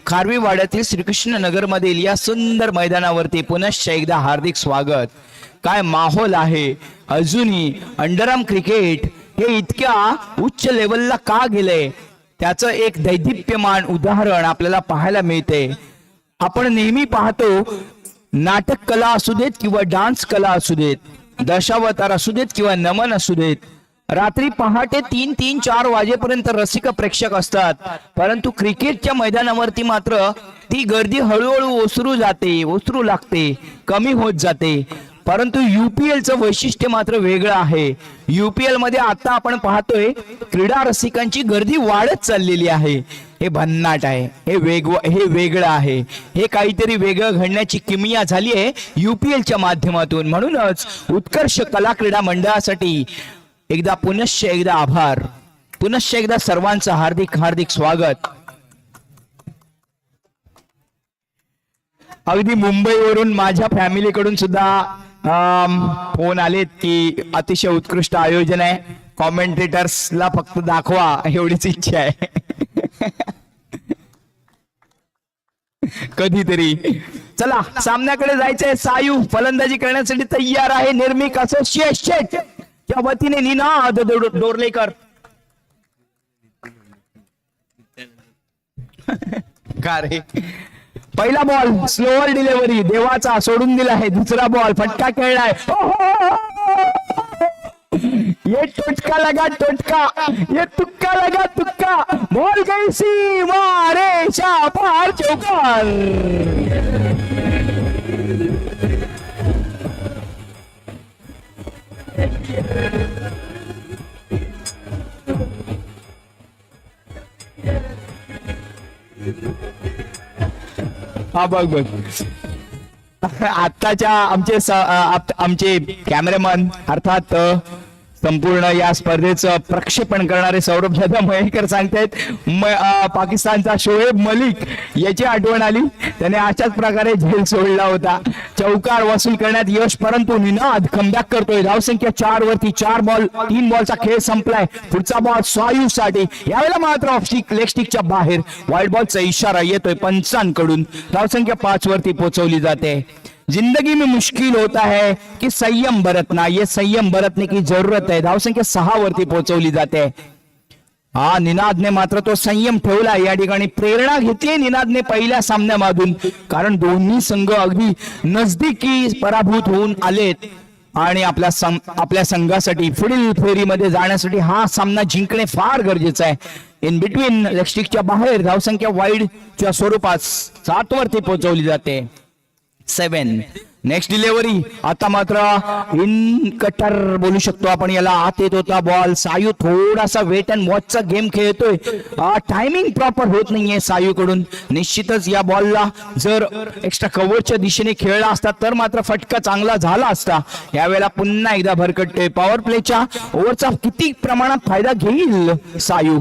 खारवीवाड्यातील श्रीकृष्ण नगर मधील या सुंदर मैदानावरती पुनश्च एकदा हार्दिक स्वागत। काय माहोल आहे। अजूनही अंडरआर्म क्रिकेट हे इतक्या उच्च लेवलला का गेले त्याचं एक दैदिप्यमान उदाहरण आपल्याला पाहायला मिळते। आपण नेहमी पाहतो नाटक कला असू देत किंवा डान्स कला असू देत, दशावतार असू देत किंवा नमन असू देत, रात्री पहाटे 3-4 वाजेपर्यंत रसिक प्रेक्षक असतात, परंतु क्रिकेटच्या मैदानावरती मात्र ती गर्दी हळूहळू ओसरू लागते, कमी होत जाते। परंतु यूपीएलचं वैशिष्ट्य मात्र वेगळं आहे। यूपीएल मध्ये आता आपण पाहतोय क्रीडा रसिकांची गर्दी वाढत चाललेली आहे। हे भन्नाट आहे, हे वेगळं आहे, हे काहीतरी वेगळं घडण्याची किमया झाली आहे यूपीएलच्या माध्यमातून। म्हणूनच उत्कर्ष कला क्रीडा मंडळासाठी एकदा पुनश्च एकदा आभार, पुनश्च एकदा सर्वांचं हार्दिक हार्दिक स्वागत। अगदी मुंबईवरून माझ्या फॅमिलीकडून सुद्धा फोन आलेत की अतिशय उत्कृष्ट आयोजन आहे, कॉमेंटेटर्सला फक्त दाखवा एवढीच इच्छा आहे। कधीतरी चला सामन्याकडे जायचंय। सायू फलंदाजी करण्यासाठी तयार आहे। निर्मिक असोसिएशन च्या वतीने निनाद डोरलेकर का रे। पहिला बॉल स्लोअर डिलिव्हरी देवाचा सोडून दिला आहे। दुसरा बॉल फटका खेळलाय। ये टोटका लगा टोटका, ये तुक्का लगा तुक्का, बॉल गई सीमा रेषा पार, चौकार। हा बघ आत्ताच्या आमचे कॅमेरामन अर्थात संपूर्ण या स्पर्धेचं प्रक्षेपण करणारे सौरभ दादा मयेकर सांगतायत पाकिस्तानचा शोएब मलिक याची आठवण आली। त्याने अशाच प्रकारे झेल सोडला होता। चौकार वसूल करण्यात यश, परंतु निनाद कमबॅक करतोय। धावसंख्या 4 वरती 4 बॉल 3 बॉलचा खेळ संपलाय। पुढचा बॉल सायू साठी, यावेळेला मात्र ऑफ लेग स्टिकच्या बाहेर वाईड बॉलचा इशारा येतोय पंचांकडून। धावसंख्या 5 वरती पोहोचवली जाते। जिंदगी में मुश्किल होता है कि संयम बरतना, ये संयम बरतने की जरूरत है। धावसंख्या 6 वरती पोहोचवली जाते। हा निनादने मात्र तो संयम ठेवला। या ठिकाणी प्रेरणा घेतली निनादने पहिल्या सामन्यामधून, कारण दोन्ही संघ अगदी नजदीकी पराभूत होऊन आलेत आणि आपल्या संघासाठी पुढील फेरीमध्ये जाण्यासाठी हा सामना जिंकणे फार गरजेचं आहे। इन बिटवीन लेग स्टिकच्या बाहेर धावसंख्या वाईडच्या स्वरूपात 7 वरती पोहोचवली जाते। 7 नेक्स्ट डिलिव्हरी आता मात्र इन कटर बोलू शकतो आपण याला। आत येत होता बॉल। सायू थोडासा वेट अँड वॉचचा गेम खेळतोय। टायमिंग प्रॉपर होत नाहीये सायू कडून। निश्चितच या बॉलला जर एक्स्ट्रा कव्हरच्या दिशेने खेळला असता तर मात्र फटका चांगला झाला असता। यावेळेला पुन्हा एकदा भरकटतोय। पॉवर प्लेच्या ओव्हरचा किती प्रमाणात फायदा घेईल सायू।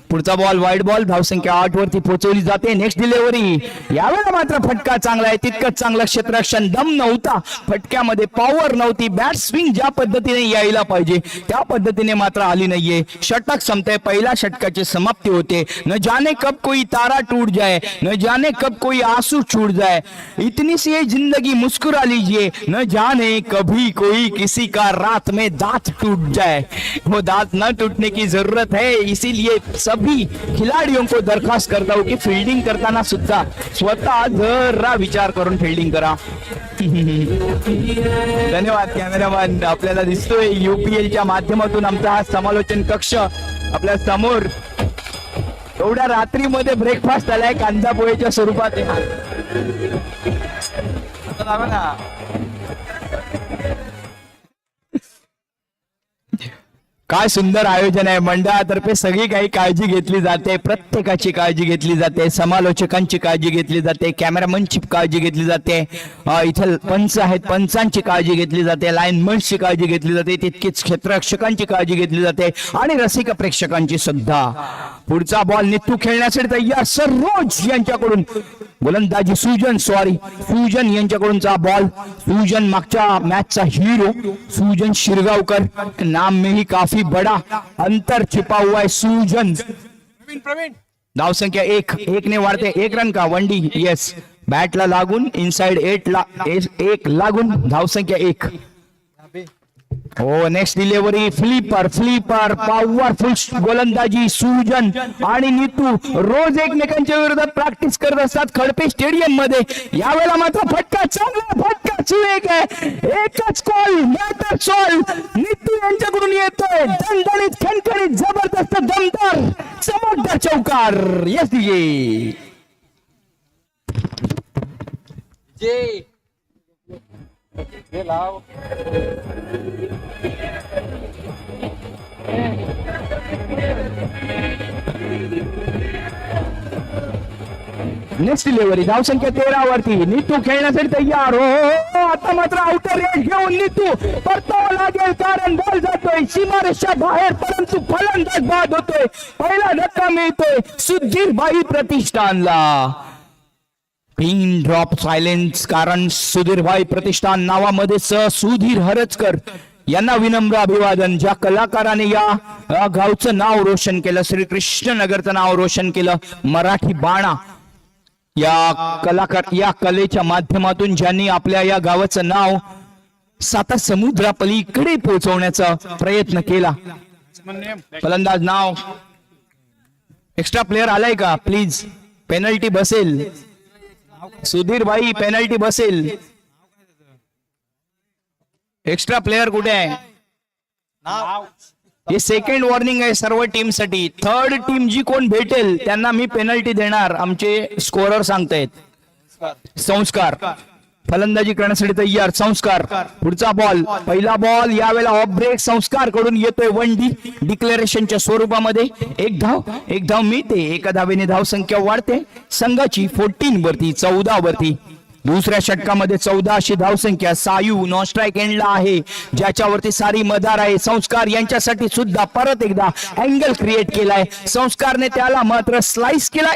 पुढचा बॉल वाईड बॉल, धावसंख्या 8 वरती पोहोचवली जाते। नेक्स्ट डिलिव्हरी, यावेळेला मात्र फटका चांगला आहे। तितकंच चांगलं क्षेत्ररक्षण, दम नव्हता फटक्यामध्ये, पॉवर नव्हती। बॅट स्विंग ज्या पद्धतीने यायला पाहिजे त्या पद्धतीने मात्र आली नाहीये। षटक संपते, पहिल्या षटकाची समाप्ती होते। न जाने कब कोई तारा टूट जाए, न जाने कब कोई आंसू छूट जाए, इतनी सी है जिंदगी मुस्कुरा लीजिए, न जाने कभी कोई किसी का रात में दांत टूट जाए। वो दांत न टूटने की जरूरत है, इसीलिए सभी खिलाड़ियों को दरखास्त करता हूं कि फील्डिंग करताना सुद्धा स्वतः जरा विचार करून फील्डिंग करा। धन्यवाद कॅमेरामॅन। आपल्याला दिसतोय यूपीएलच्या माध्यमातून आमचा हा समालोचन कक्ष आपल्या समोर एवढ्या रात्रीमध्ये ब्रेकफास्ट आलाय कांदा पोहेच्या स्वरूपात। काय सुंदर आयोजन आहे। मंडळातर्फे सगळी काही काळजी घेतली जाते, प्रत्येकाची काळजी घेतली जाते, समालोचकांची काळजी घेतली जाते, कॅमेरामनची काळजी घेतली जाते, इथे पंच आहेत पंचांची काळजी घेतली जाते, लाईनमन्सची काळजी घेतली जाते, तितकीच क्षेत्ररक्षकांची काळजी घेतली जाते आणि रसिक प्रेक्षकांची सुद्धा। पुढचा बॉल नित्तू खेळण्यासाठी तयार सरोज यांच्याकडून गोलंदाजी सुजन यांच्याकडूनचा बॉल। सुजन मागच्या मॅचचा हीरो सुजन शिरगावकर, नाम में ही काफी बड़ा अंतर छिपा हुआ है। सुजन धावसंख्या एक ने वाढते 1 रन का 1D येस बॅटला लागून इनसाइड 8 ला 1 लागून धावसंख्या 1 हो नेक्स्ट डिलिव्हरी फ्लिपर पॉवरफुल गोलंदाजी सुजन आणि नीतू रोज एकमेकांच्या विरोधात प्रॅक्टिस करत असतात खडपे स्टेडियम मध्ये यावेळेला मात्र फटका चांगला फटका सुरेख आहे एकच कॉल मॅटर सॉल्व नीतू यांच्याकडून येतोय दणदणीत खणखणीत जबरदस्त दमदार चमकदार चौकार यस दिजे जे लाव नेक्स्ट डिलिव्हरी धावसंख्या 13 वरती नीतू खेळण्यासाठी तयार हो आता मात्र आउटर रेंज घेऊन नीतू परतावा लागेल कारण बॉल जातोय सीमारेषा बाहेर परंतु फलंदाज बाद होतोय पहिला धक्का मिळतोय सुधीरभाई प्रतिष्ठानला पिन ड्रॉप सायलेन्स कारण सुधीरभाई प्रतिष्ठान नावामध्येच सुधीर हरजकर यांना विनम्र अभिवादन ज्या कलाकाराने या गावचं नाव रोशन केलं श्रीकृष्ण नगरचं नाव रोशन केलं मराठी बाणा या कलेच्या माध्यमातून ज्यांनी आपल्या या गावाचं नाव 7 समुद्रापलीकडे पोहोचवण्याचा प्रयत्न केला फलंदाज नाव एक्स्ट्रा प्लेयर आलाय का प्लीज पेनल्टी बसेल सुधीर भाई पेनल्टी बसेल एक्स्ट्रा प्लेयर कुठे आहे हे सेकंड वॉर्निंग आहे सर्व टीम साठी थर्ड टीम जी कोण भेटेल त्यांना मी पेनल्टी देणार आमचे स्कोरर सांगतायत संस्कार फलंदाजी करण्यासाठी तयार संस्कार पुढचा बॉल पहिला बॉल यावेळेला ऑफ ब्रेक संस्कार कडून येतोय 1D डिक्लेरेशनच्या स्वरूपामध्ये एक धाव मिळते एका धावेने धावसंख्या वाढते संघाची 14 वरती 14 वरती दुसऱ्या षटकामध्ये 14 अशी धावसंख्या सायू नॉन स्ट्राईक एंडला आहे ज्याच्यावरती सारी मदार आहे संस्कार यांच्यासाठी सुद्धा परत एकदा अँगल क्रिएट केलाय संस्कारने त्याला मात्र स्लाइस केला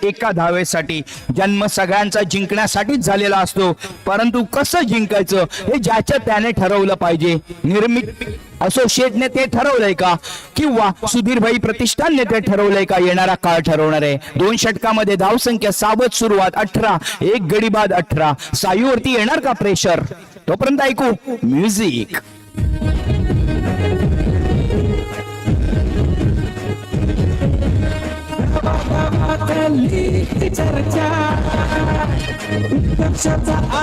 एका धावेसाठी जन्म सगळ्यांचा जिंकण्यासाठीच झालेला असतो परंतु कसं जिंकायचं हे ज्याच्या त्याने ठरवलं पाहिजे निर्मित असोसिएटने ते ठरवलंय का किंवा सुधीरभाई प्रतिष्ठानने ते ठरवलंय का येणारा काळ ठरवणार आहे 2 षटकामध्ये धावसंख्या सावध सुरुवात 18 एक गडी बाद 18 सायूवरती येणार का प्रेशर तोपर्यंत ऐकू म्युझिक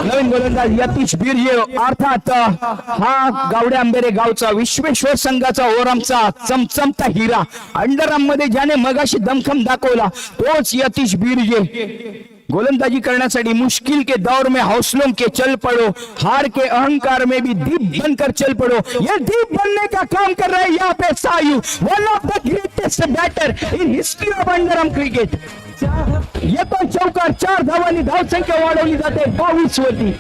नवीन गोलंदाज यतीश बिर्जे अर्थात हा गावडे आंबेरे गावचा विश्वेश्वर संघाचा ओरमचा चमचमता हिरा अंडरआर्म मध्ये ज्याने मगाशी दमखम दाखवला तोच यतीश बिर्जे गोलंदाजी करण्यासाठी मुश्किल के दौर में हौसलों के चल पड़ो हार के अहंकार में भी दीप बनकर चल पड़ो ये दीप बनने का काम कर रहे हैं यहाँ पे सायू one of the greatest batter in history of underarm cricket येतो चौकार 4 धावांनी धावसंख्या वाढवली जाते 22 वरती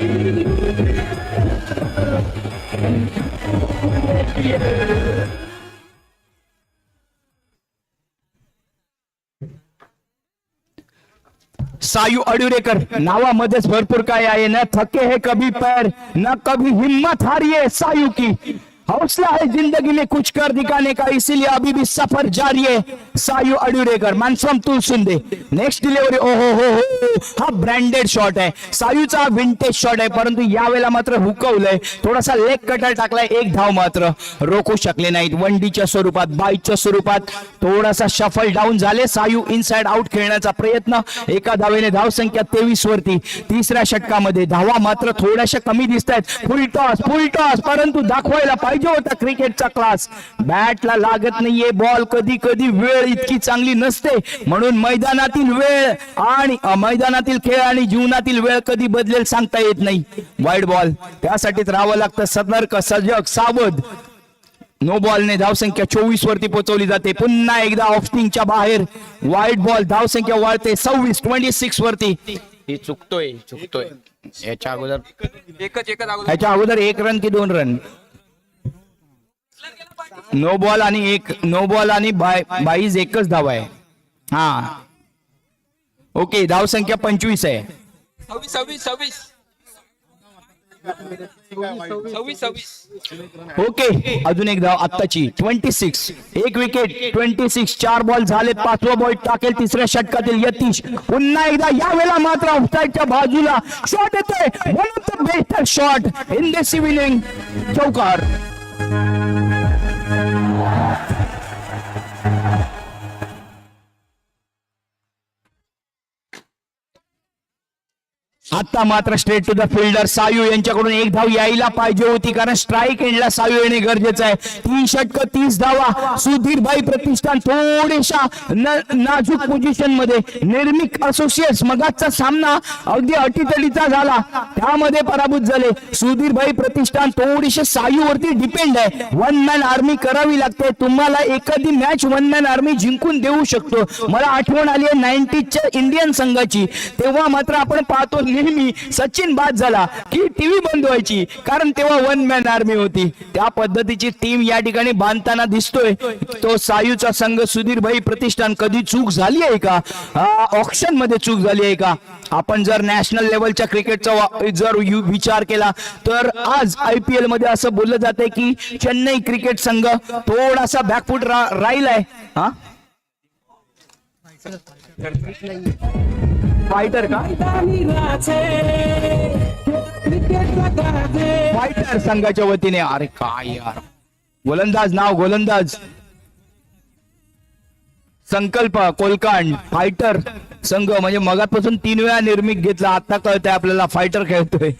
सायू अडुरेकर नावामध्येच भरपूर काय आहे न थके है कभी पैर न कभी हिम्मत हारिए सायू की हौसला है जिंदगी में कुछ कर दिखाने का इसीलिए अभी भी सफर जारी है सायू अडुरेकर मानसम तुलसुंदे नेक्स्ट डिलिव्हरी ओहो हो हा ब्रँडेड शॉट आहे सायूचा विंटेज शॉट आहे परंतु यावेळेला मात्र हुकवलंय थोडासा लेग कटर टाकलाय एक धाव मात्र रोखू शकले नाहीत 1Dच्या स्वरूपात बाईच्या स्वरूपात थोडासा शफल डाऊन झाले सायू इनसाइड आउट खेळण्याचा प्रयत्न एका धावेने धावसंख्या 23 वरती तिसऱ्या षटकामध्ये धावा मात्र थोड्याशा कमी दिसत आहेत फुल टॉस परंतु दाखवायला पाहिजे होता क्रिकेटचा क्लास बॅटला लागत नाहीये बॉल कधी कधी वेळ इतकी चांगली नसते म्हणून मैदानातील वेळ आणि मैदानातील खेळ आणि जीवनातील वेळ कधी बदलेल सांगता येत नाही वाईड बॉल त्यासाठीच राहावं लागतं सतर्क सजग सावध नो बॉलने धावसंख्या 24 वरती पोहोचवली जाते पुन्हा एकदा ऑफस्टिंगच्या बाहेर वाईड बॉल धावसंख्या वाढते 26 वरती हे चुकतोय याच्या अगोदर 1 रन की 2 रन नो बॉल आणि बाईज एकच धाव आहे हा ओके धावसंख्या 25 आहे 26 ओके, अजून एक धाव आत्ताची 26, एक विकेट 26, 4 बॉल झालेत, 5वा बॉल टाकेल तिसऱ्या षटकातील यतीश. पुन्हा एकदा यावेळेला मात्र ऑफसाईडच्या बाजूला शॉट येतोय, one of the best shot in this evening, चौकार. आता मात्र स्ट्रेट टू द फिल्डर सायू यांच्याकडून एक धाव यायला पाहिजे होती, कारण स्ट्राईक एंडला सायू येणे गरजेचं आहे. 3 षटक 30 धावा. सुधीरभाई प्रतिष्ठान थोडेशा नाजूक पोझिशन मध्ये. निर्मिक असोसिएट्स मगाचा सामना अगदी अटीतटीचा झाला, त्यामध्ये पराभूत झाले. सुधीरभाई प्रतिष्ठान थोडीशे सायूवरती डिपेंड आहे. वन मॅन आर्मी करावी लागते. तुम्हाला एखादी मॅच वन मॅन आर्मी जिंकून देऊ शकतो. मला आठवण आली आहे 90च्या इंडियन संघाची. तेव्हा मात्र आपण पाहतो नेहमी सचिन बाद झाला की टीव्ही बंद व्हायची, कारण तेव्हा वन मॅन आर्मी होती. त्या पद्धतीची टीम या ठिकाणी बांधताना दिसतोय तो सायूचा संघ. सुधीरभाई प्रतिष्ठान कधी चूक झाली आहे का? ऑक्शन मध्ये चूक झाली आहे का? आपण जर नॅशनल लेवलच्या क्रिकेटचा जर विचार केला तर आज IPL मध्ये असं बोललं जातंय की चेन्नई क्रिकेट संघ थोडासा बॅकफूट राहिलाय. हा, फायटर का? फायटर संघाच्या वतीने. अरे काय यार, गोलंदाज नाव गोलंदाज संकल्प कोलकांड. फायटर संघ म्हणजे मगापासून 3 वेळा निर्मिक घेतला, आता कळतंय आपल्याला फायटर खेळतोय.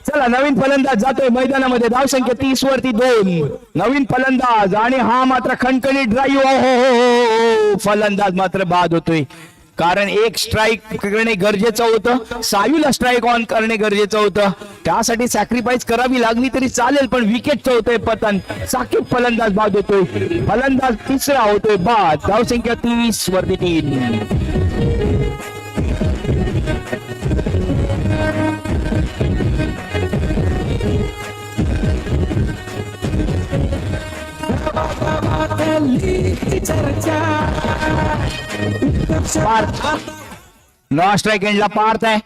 चला, नवीन फलंदाज जातोय मैदानामध्ये. धावसंख्या 30 वरती 2. नवीन फलंदाज आणि हा मात्र खणखणीत ड्राईव्ह. फलंदाज मात्र बाद होतोय, कारण एक स्ट्राईक करणे गरजेचं होतं. सायूला स्ट्राईक ऑन करणे गरजेचं होतं. त्यासाठी सॅक्रिफाईस करावी लागली तरी चालेल, पण विकेटचं होतंय पतन. साकीब फलंदाज बाद होतोय. फलंदाज तिसरा होतोय बाद. धावसंख्या 30 वरती 3. नॉन स्ट्राईक एंडला पार्थ आहे.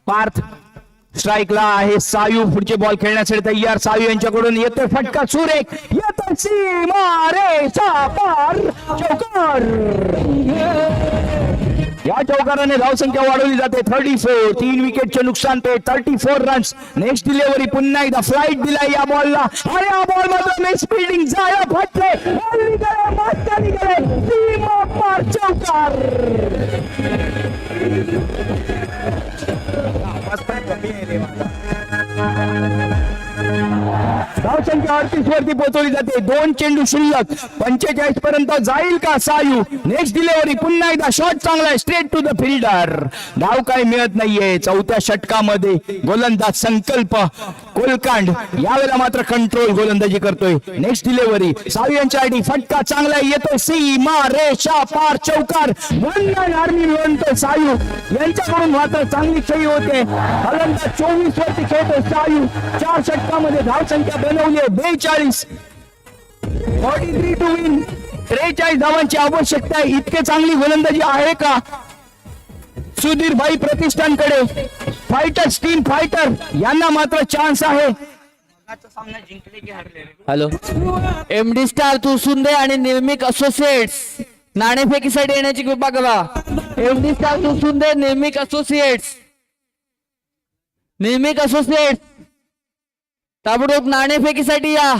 पार्थ स्ट्राईकला आहे. सायू पुढचे बॉल खेळण्यासाठी तयार. सायू यांच्याकडून येतोय फटका सुरेख. येतोय सीमा रेषा पार, चौकार. या चौकाराने धावसंख्या वाढवली जाते 34. 3 विकेटचे नुकसान ते 34 रन्स. नेक्स्ट डिलिव्हरी पुन्हा एकदा फ्लाईट दिलाय या बॉलला, आणि या बॉल मध्ये मिस फील्डिंग जाया फटले. सीमा पार, चौकार. धावसंख्या 38 वरती पोहोचवली जाते. 2 चेंडू शिल्लक. 45 पर्यंत जाईल का सायू? नेक्स्ट डिलिव्हरी पुन्हा एकदा शॉट चांगला आहे, स्ट्रेट टू द फिल्डर. धाव काय मिळत नाहीये 4थ्या षटकामध्ये. गोलंदाज संकल्प कोलकांड यावेळेला मात्र कंट्रोल गोलंदाजी करतोय. नेक्स्ट डिलिव्हरी सायू यांच्यासाठी फटका चांगला येतोय. सीमा रेषा पार, चौकार. वन मॅन आर्मी म्हणतोय सायू यांच्याकडून मात्र चांगली खेळी होते. फलंदाज 24 वरती खेळतोय सायू. 4 षटकामध्ये धावसंख्या बनवली आहे 42. 43 टू विन. 43 धावांची आवश्यकता आहे. इतके चांगली गोलंदाजी आहे का सुधीरभाई प्रतिष्ठानकडे? फायटर्स टीम फायटर यांना मात्र चान्स आहे. हॅलो, MD स्टार तुसुंदे आणि निर्मिक असोसिएट्स नाणेफेकीसाठी येण्याची कृपा करा. MD स्टार तुसुंदे, निर्मिक असोसिएट्स ताबडतोब नाणेफेकीसाठी या.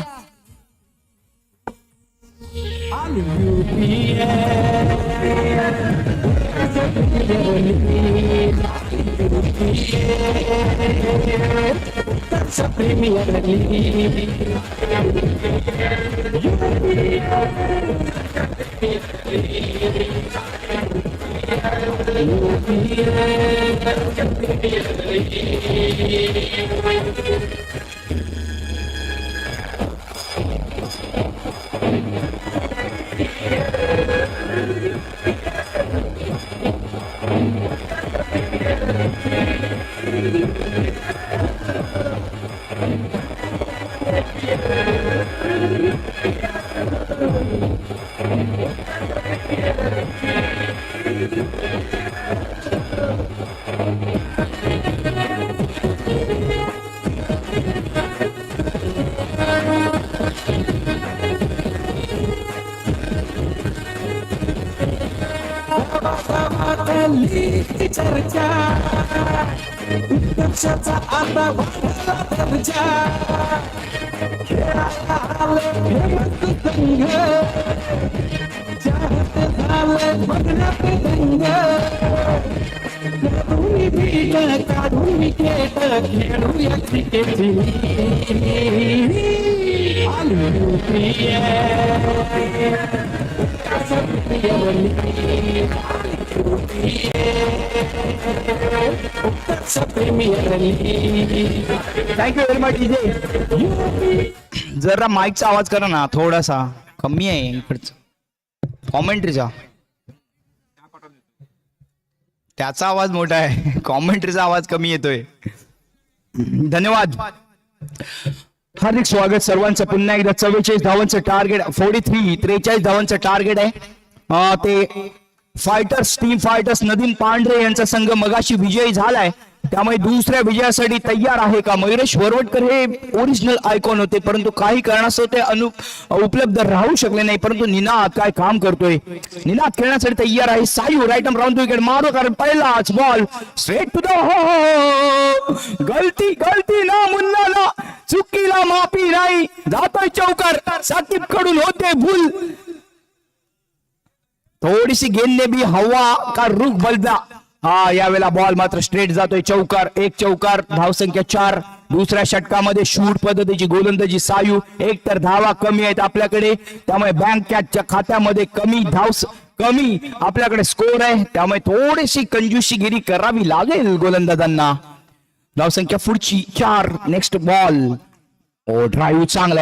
चर्चा उत्कर्षाचा आता वाढला दर्जा खेळायला आले हेमंत संघ चाहत झाले बघण्यात दंग काढून बीट काढून विकेट खेळूया क्रिकेटची थँक्यू व्हेरी मच डीजे. जरा माईकचा आवाज करा ना, थोडासा कमी आहे इकडचा कॉमेंट्रीचा. त्याचा आवाज मोठा आहे, कॉमेंट्रीचा आवाज कमी येतोय. धन्यवाद. हार्दिक स्वागत सर्वांचं पुन्हा एकदा. 44 धावांचं टार्गेट, 43 धावांचं टार्गेट आहे. ते फायटर्स, टीम फायटर्स नदीम पांढरे यांचा संघ मगाशी विजयी झालाय, त्यामुळे दुसऱ्या विजयासाठी तयार आहे का? मयुरेश वरवटकर हे ओरिजिनल आयकॉन होते, परंतु काही कारणास्तव ते उपलब्ध राहू शकले नाही. परंतु निनाद काय काम करतोय, निनाद खेळण्यासाठी तयार आहे. सायू राईट आर्म राऊंड विकेट मारो, कारण पहिलाच बॉल स्ट्रेट टू द हो. गलती गलती ना मुन्नाला, चुकीला माफी नाही. जातोय चौकार, साकिब कडून होते भूल. थोडीशी गेंदने भी हवा का रुख बदला. हा, यावेळेला बॉल मात्र स्ट्रेट जातोय. चौकार, एक चौकार, धावसंख्या 4. दुसऱ्या षटकामध्ये शूट पद्धतीची गोलंदाजी सायू. एक तर धावा कमी आहेत आपल्याकडे, त्यामुळे बँक कॅचच्या खात्यामध्ये कमी आपल्याकडे स्कोर आहे, त्यामुळे थोडीशी कंजूशीगिरी करावी लागेल गोलंदाजांना. धावसंख्या पुढची 4. Next ball. ओ, ड्राईव्ह चांगला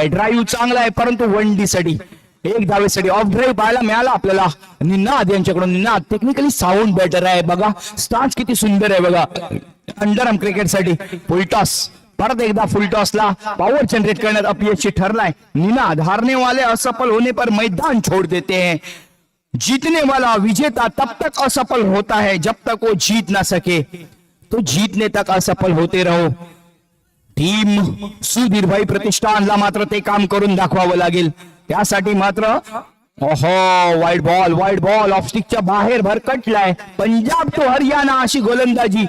आहे, परंतु वनडी साठी एक धावेसाठी ऑफ ड्राईव्ह पाहायला मिळाला आपल्याला निनाद यांच्याकडून. निनाद टेक्निकली साऊंड बॅटर आहे बघा, स्टान्स किती सुंदर आहे बघा. अंडरआर्म क्रिकेटसाठी फुलटॉस, परत एकदा फुलटॉसला पॉवर जनरेट करण्यात अपयशी ठरलाय निनाद. हारने वाले असफल होने पर मैदान छोड़ देते हैं, जीतने वाला विजेता तब तक असफल होता है जब तक वो जीत ना सके, तो जीतने तक असफल होते रहो. टीम सुधीरभाई प्रतिष्ठानला मात्र ते काम करून दाखवावं लागेल. त्यासाठी मात्र ओहो, वाईट बॉल ऑफ स्टिकच्या बाहेर भरकटलाय. पंजाब तो हरियाणा अशी गोलंदाजी.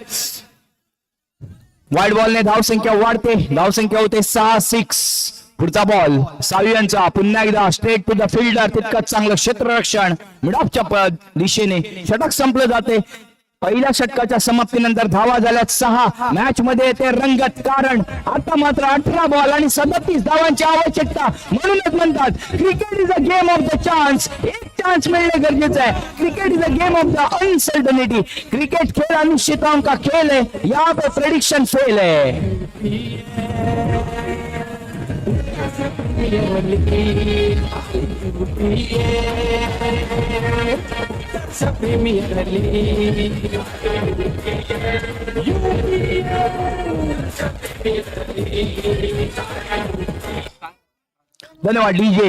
वाईट बॉलने धावसंख्या वाढते, धावसंख्या होते 6-6. पुढचा बॉल सायू यांचा, पुन्हा एकदा स्ट्रेट टू द फिल्डर. तितकंच चांगलं क्षेत्ररक्षण मिडऑफच्या दिशेने. षटक संपलं जाते. पहिल्या षटकाच्या समाप्तीनंतर धावा झाल्या 6. मॅच मध्ये येते रंगत, कारण आता मात्र 18 बॉल आणि 37 धावांची आवश्यकता. म्हणूनच म्हणतात cricket is a game of the chance. एक चान्स मिळणे गरजेचं आहे. Cricket is a game of the uncertainty. Cricket खेळ अनिश्चितताओं का खेल है, यहाँ पे प्रेडिक्शन फेल है. धन्यवाद डीजे.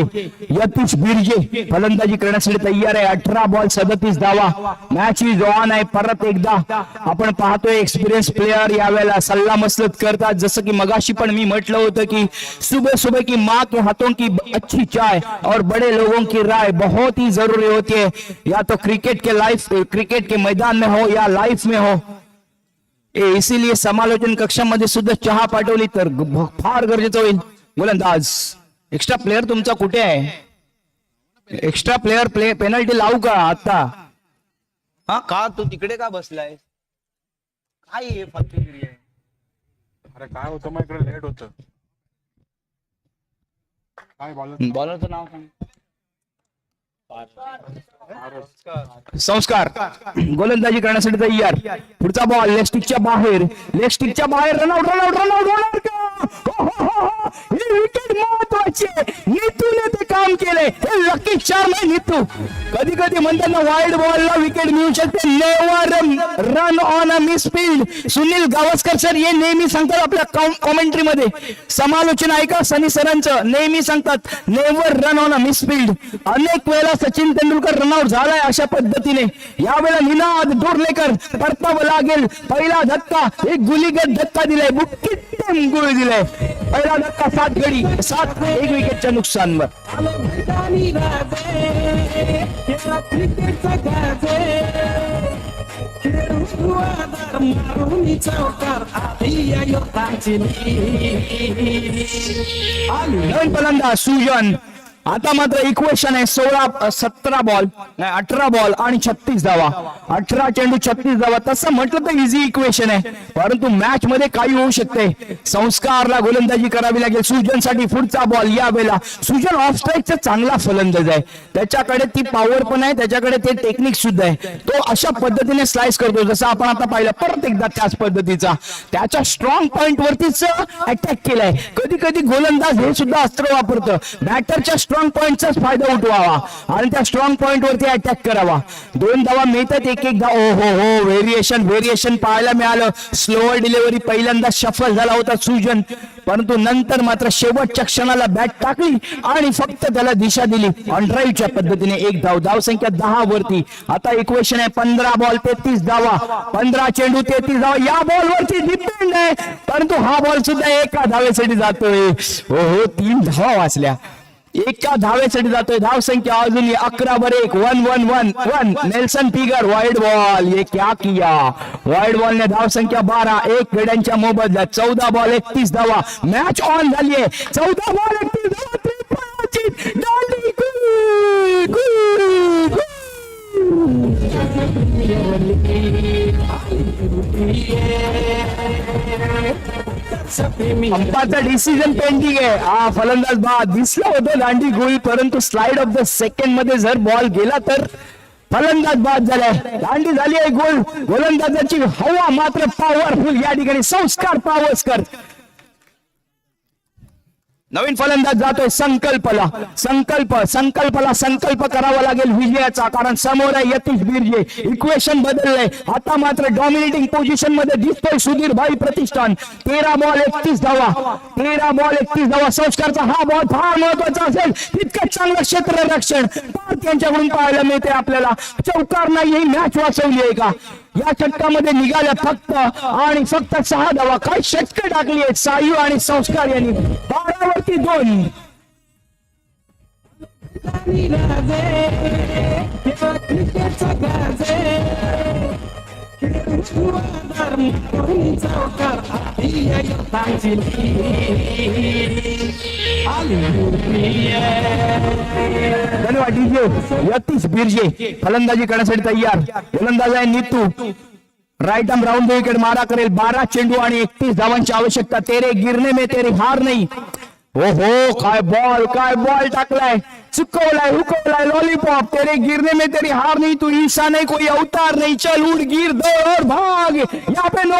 यतीश बिर्जे फलंदाजी करण्यासाठी तयार आहे. 18 बॉल 37 धावा. मॅच इज ऑन आहे. परत एकदा आपण पाहतोय एक्सपिरियन्स प्लेयर यावेळेला सल्ला मसलत करतात. जसं की मगाशी पण मी म्हटलं होतं की सुबह सुबह की माँ के हाथों की अच्छी चाय और बड़े लोगों की राय बहुत ही जरूरी होती है, या तो क्रिकेट के मैदान में हो या लाइफ में हो. इसीलिए समालोचन कक्षामध्ये सुद्धा चहा पाठवली तर फार गरजेचं होईल. गोलंदाज एक्स्ट्रा प्लेयर तुमचा कुठे आहे? एक्स्ट्रा प्लेयर पेनल्टी लावू का आता? हा, का तू तिकडे का बसलाय? काय हे फालतूगिरी आहे? अरे काय होतं, मग इकडे लेट होतं. काय बॉलरचं नाव सांग. संस्कार गोलंदाजी करण्यासाठी तयार. पुढचा बॉल लेग स्टिकच्या बाहेर. रनआउट. ही विकेट महत्वाची महत्वाची आहे. नीतूने ते काम केले. हे लकी चार्म आहे नीतू. कधी कधी म्हणतात ना वाईड बॉलला विकेट मिळू शकते. Never run on a miss field. Sunil Gavaskar sir हे नेहमी सांगतात आपल्या कॉमेंट्री मध्ये. समालोचन ऐका सनी सरांचं. नेहमी सांगतात never run on a miss field. अनेक वेळा सचिन तेंडुलकर रनआउट झालाय अशा पद्धतीने. यावेळेला निनाद डोरलेकर परतावं लागेल. पहिला धक्का एक गुलीगत धक्का दिलाय. बुक्कीत गुळ दिलाय. पहिला धक्का 7 गडी 7 1 विकेटच्या नुकसानवर. आलं मैदानी राजे, खेळा क्रिकेटचा गाजे. खेळू आधार मारून चौकार आधी या योद्धाची नवीन फलंदाज सुजन. आता मात्र इक्वेशन आहे 17 बॉल 18 बॉल आणि 36 धावा. 18 चेंडू 36 धावा. तसं म्हटलं तर इझी इक्वेशन आहे, परंतु मॅच मध्ये काही होऊ शकते. संस्कारला गोलंदाजी करावी लागेल. सुजनसाठी पुढचा बॉल. यावेळेला सुजन ऑफ स्ट्राईकचा चांगला फलंदाज आहे. त्याच्याकडे ती पॉवर पण आहे, त्याच्याकडे ते टेक्निक सुद्धा आहे. तो अशा पद्धतीने स्लाइस करतो जसं आपण आता पाहिलं. परत एकदा त्याच पद्धतीचा त्याच्या स्ट्रॉंग पॉइंट वरतीच अटॅक केलाय. कधी कधी गोलंदाज हे सुद्धा अस्त्र वापरतं. बॅटरच्या स्ट्रॉंग पॉइंटचाच फायदा उठवावा आणि त्या स्ट्रॉंग पॉइंट वरती अटॅक करावा. 2 धावा मिळतात. एक हो व्हेरिएशन पाहायला मिळालं. स्लोअर डिलिव्हरी पहिल्यांदा सफल झाला होता सुजन, परंतु नंतर मात्र शेवटच्या क्षणाला बॅट टाकली आणि फक्त त्याला दिशा दिली ऑन ड्राईव्हच्या पद्धतीने. 1 धाव. धावसंख्या 10 वरती. आता इक्वेशन आहे 15 बॉल 33 धावा. 15 चेंडू 33 धावा. या बॉल वरती डिपेंड आहे, परंतु हा बॉल सुद्धा एका धावेसाठी जातोय. 3 धावा वाचल्या. एका धावेसाठी जातोय. धावसंख्या अजूनही 11 वर 1. 1 नेल्सन फिगर वाईड बॉल. ये क्या किया. वाईड बॉलने धावसंख्या 12. 1 गड्यांच्या मोबदल्यात 14 बॉल 31 धावा. मॅच ऑन झाली आहे. 14 बॉल 31 धावा. त्रिफळाची डाली. अंपाचा डिसिजन पेंडिंग आहे. हा फलंदाज बाद दिसला होता दांडी गोळी, परंतु स्लाइड ऑफ द सेकंड मध्ये जर बॉल गेला तर फलंदाज बाद झालाय. दांडी झाली आहे गोल. गोलंदाजाची हवा मात्र पॉवरफुल या ठिकाणी. संस्कार पावसकर. नवीन फलंदाज जातोय संकल्प करावा लागेल विजयाचा, कारण समोर आहे यतीश बिर्जे. इक्वेशन बदललंय. आता मात्र डॉमिनेटिंग पोझिशन मध्ये दिसतोय सुधीर भाई प्रतिष्ठान. 13 बॉल 31 धावा. 13 बॉल 31 धावा. संस्कारचा हा बॉल फार महत्वाचा असेल. तितकंच चांगलं क्षेत्ररक्षण त्यांच्याकडून पाहायला मिळते आपल्याला. चौकार नाही, ही मॅच वाचवली आहे का. या षटकामध्ये निघाल्या फक्त आणि फक्त 6 धावा. काय षटकं टाकली आहेत सायू आणि संस्कार यांनी. 12 वरती 2. क्रिकेटचा गाजे. खेळू आधार मारून चौकार आधी या योद्धाची धन्यवाद डीजे. यतीश बिर्जे फलंदाजी करण्यासाठी तयार. गोलंदाज आहे Neetu. Right arm round wicket मारा करेल. 12 चेंडू आणि 31 धावांची आवश्यकता. तेरे गिरने में तेरी हार नहीं. काय बॉल टाकलाय. चुकवलाय, हुकवलाय. लॉलीपॉप. तेरे गिरने में तेरी हार नहीं. तू ईसा नहीं, कोई अवतार नहीं. चल उड़ गिर दौड़ और भाग. यहाँ पे नो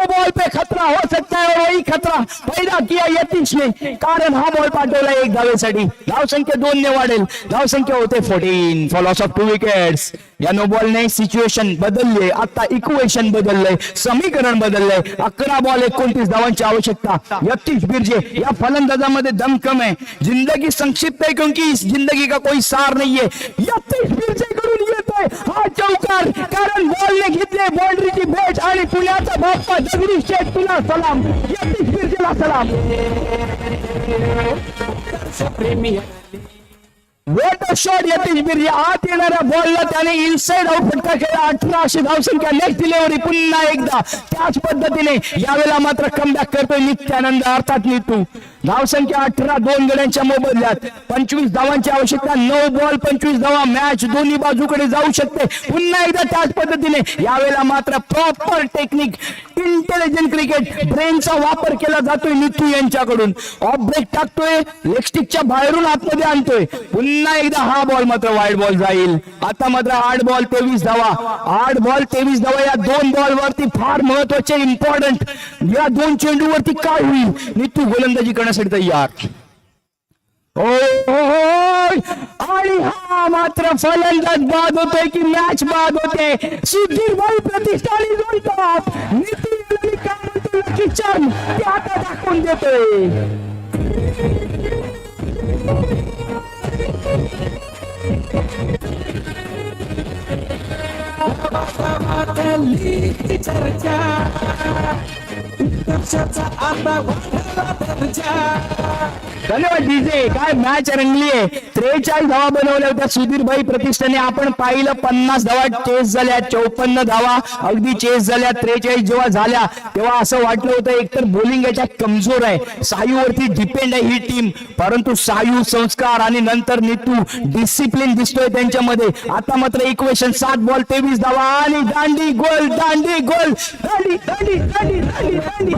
बॉल पे खतरा हो सकता है और वही खतरा पैदा किया यतीश ने, कारण हा बॉल पाठवला 1 धावेसाठी. धावसंख्या 2 ने वाढेल. धावसंख्या होते 14 फॉर लॉस ऑफ 2 विकेट्स. या नो बॉलने सिच्युएशन बदलले. आता इक्वेशन बदललंय. समीकरण बदललंय. 11 बॉल 29 धावांची आवश्यकता. यतीश बिर्जे या फलंदाजामध्ये दम कम है. जिंदगी संक्षिप्त है क्योंकि इस जिंदगी का कोई सार नहीं है. यतीश बिर्जे कडून येतोय हा चौकार, कारण बॉलने घेतले बाउंड्रीची भेट आणि पुण्याचा बाप्पा दगडी शेठ तुला सलाम. यतीश बिर्जेला सलाम. What a shot. Yatish Birje आत येणाऱ्या बॉलला त्याने इनसाइड आउट फटका केला. 18 अशी धावसंख्या. नेक्स्ट डिलिव्हरी पुन्हा एकदा त्याच पद्धतीने. यावेळेला मात्र कमबॅक करतोय नित्यानंद अर्थात नीतू. धावसंख्या 18. 2 गड्यांच्या मोबदल्यात 25 धावांची आवश्यकता. 9 बॉल 25 धावा. मॅच दोन्ही बाजूकडे जाऊ शकते. पुन्हा एकदा त्याच पद्धतीने. यावेळेला मात्र प्रॉपर टेक्निक, इंटेलिजंट क्रिकेट, ब्रेनचा वापर केला जातोय नीतू यांच्याकडून. ऑफ ब्रेक टाकतोय. लेगस्टिकच्या बाहेरून आतमध्ये आणतोय. पुन्हा एकदा हा बॉल मात्र वाईड बॉल जाईल. आता मात्र 8 बॉल 23 धावा. 8 बॉल 23 धावा. या 2 बॉल वरती फार महत्वाचे, इम्पॉर्टंट. या 2 चेंडू वरती काय होईल. नीतू गोलंदाजी करण्यासाठी तयार. ओय! आणि हा मात्र फलंदाज बाद होतोय की मॅच बाद होते. सुधीर भाई प्रतिष्ठानी जोडतात. नितीन यांनी काय म्हणतो लकी चार्म ते आता दाखवून देतोय. वाढली चर्चा उत्कर्षाचा आता वाढला दर्जा. धन्यवाद डीजे. काय मॅच रंगली आहे. 43 धावा बनवल्या होत्या सुधीर भाई प्रतिष्ठाने. आपण पाहिलं 50 धावा चेस झाल्या, 54 धावा अगदी चेस झाल्या. 43 जेव्हा झाल्या तेव्हा असं वाटलं होतं एकतर बॉलिंग याच्यात कमजोर आहे, सायूवरती डिपेंड आहे ही टीम. परंतु सायू संस्कार आणि नंतर नीतू डिसिप्लिन दिसतोय त्यांच्यामध्ये. आता मात्र इक्वेशन 7 बॉल 23 धावा आणि दांडी गोल, दांडी गोल, दांडी दांडी दांडी दांडी दांडी.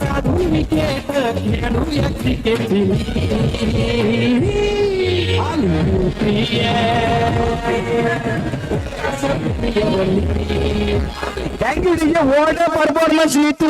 काढून विकेट खेळूया क्रिकेटची thank you DJ. What a performance Neetu.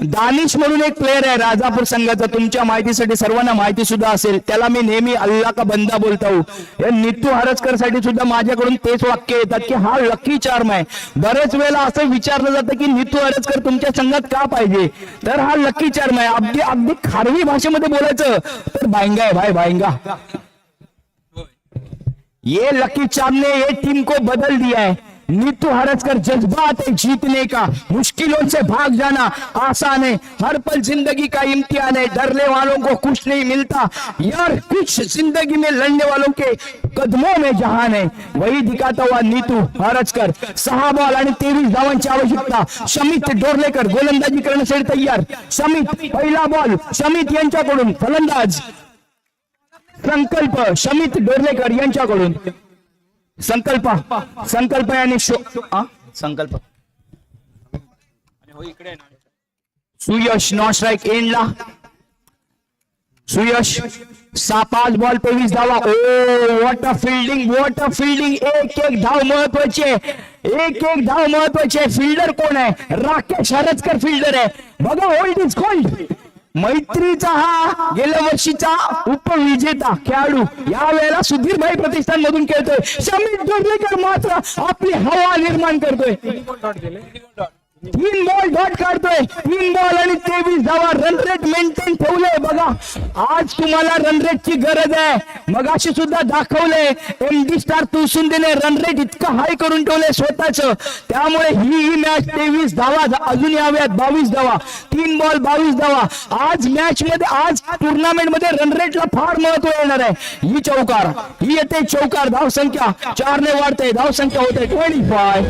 Danish म्हणून एक प्लेअर आहे राजापूर संघाचा, तुमच्या माहितीसाठी सर्वांना माहिती सुद्धा असेल. त्याला मी नेहमी अल्लाह का बंदा बोलता हूं. या नीतू हरजकर साठी सुद्धा माझ्याकडून तेच वाक्य येतात की हा लकी चार्म आहे. बरेच वेळेला असं विचारलं जातं की नीतू हरजकर तुमच्या संघात का पाहिजे, तर हा लकी चार्म आहे. अगदी अगदी खारवी भाषेमध्ये बोलायचं तर भाईंगा है भाई, भाईंगा. ये लकी चार्म ने ये टीम को बदल दिया है. नीतू हरजकर जज्बात है जीतने का, मुश्किलों से भाग जाना आसान है, हर पल जिंदगी का इम्तिहान है, डरने वालों को कुछ नहीं मिलता यार, कुछ जिंदगी में लड़ने वालों के कदमों में जहान है. वही दिखाता हुआ नीतू हरजकर. 6 बॉल आणि 23 धावांची आवश्यकता. शमित डोरलेकर गोलंदाजी करण्यासाठी तयार. शमित पहिला बॉल शमित यांच्याकडून. फलंदाज संकल्प शमित डोरलेकर यांच्याकडून. संकल्प आणि संकल्प सुयश नॉन स्ट्राइक एंडला. सुयश 5 बॉल 23 धावा. Oh what a fielding, what a fielding. एक एक धाव महत्वाची आहे, एक एक धाव महत्वाची आहे. फिल्डर कोण आहे? राकेश हरजकर फिल्डर आहे. बघा होल्ड इज कोल्ड. मैत्रीचा हा गेल्या वर्षीचा उपविजेता खेळाडू यावेळेला सुधीर भाई प्रतिष्ठान मधून खेळतोय. शमित डोरलेकर मात्र आपली हवा निर्माण करतोय. 3 बॉल डॉट काढतोय. 3 बॉल आणि 23 धावा. रन रेट मेंटेन ठेवलंय. बघा आज तुम्हाला रन रेटची गरज आहे. मगाशी सुद्धा दाखवलंय एमडी स्टार तुळसुंदेने रन रेट इतकं हाय करून ठेवलंय स्वतःच. त्यामुळे ही मॅच 23 धावा अजून याव्यात. 22 धावा. 3 बॉल 22 धावा. आज मॅच मध्ये, आज टुर्नामेंट मध्ये रन रेटला फार महत्व येणार आहे. ही चौकार, ही येते चौकार. धावसंख्या 4 ने वाढते. धावसंख्या होते 25.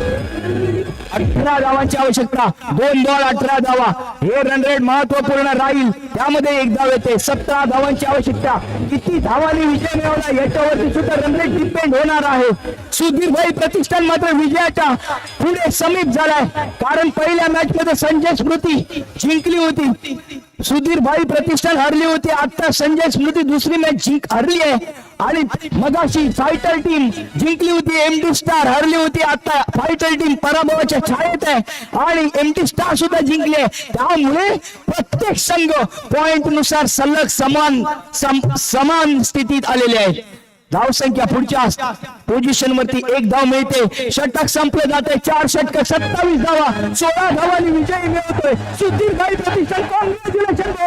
18 धावांची आवश्यकता. 2 बॉल 18 धावा. हे रन रेट महत्वपूर्ण राहील. त्यामध्ये 1 धाव येते. 17 धावांची आवश्यकता. किती धावांनी विजय मिळवला याच्यावरती सुद्धा रन रेट डिपेंड होणार आहे. सुधीर भाई प्रतिष्ठान मात्र विजयाच्या पुढे समीप झालाय, कारण पहिल्या मॅच मध्ये संजय स्मृती जिंकली होती, सुधीर भाई प्रतिष्ठान हरली होती. आता संजय स्मृती दुसरी मॅच हरली आहे आणि मगाशी फायटर टीम जिंकली होती. एमडी स्टार हरली होती. आता फायटर टीम पराभवाच्या छायेत आहे आणि एमडी स्टार सुद्धा जिंकली आहे. त्यामुळे प्रत्येक संघ पॉइंट नुसार सलग समान स्थितीत आलेले आहेत. धावसंख्या पुढच्या पोझिशन वरती 1 धाव मिळते. षटक संपलं जाते. 4 षटक 27 धावा. 16 धावांनी विजय मिळवतोय सुधीर भाई प्रतिष्ठान. कॉंग्रॅच्युलेशन.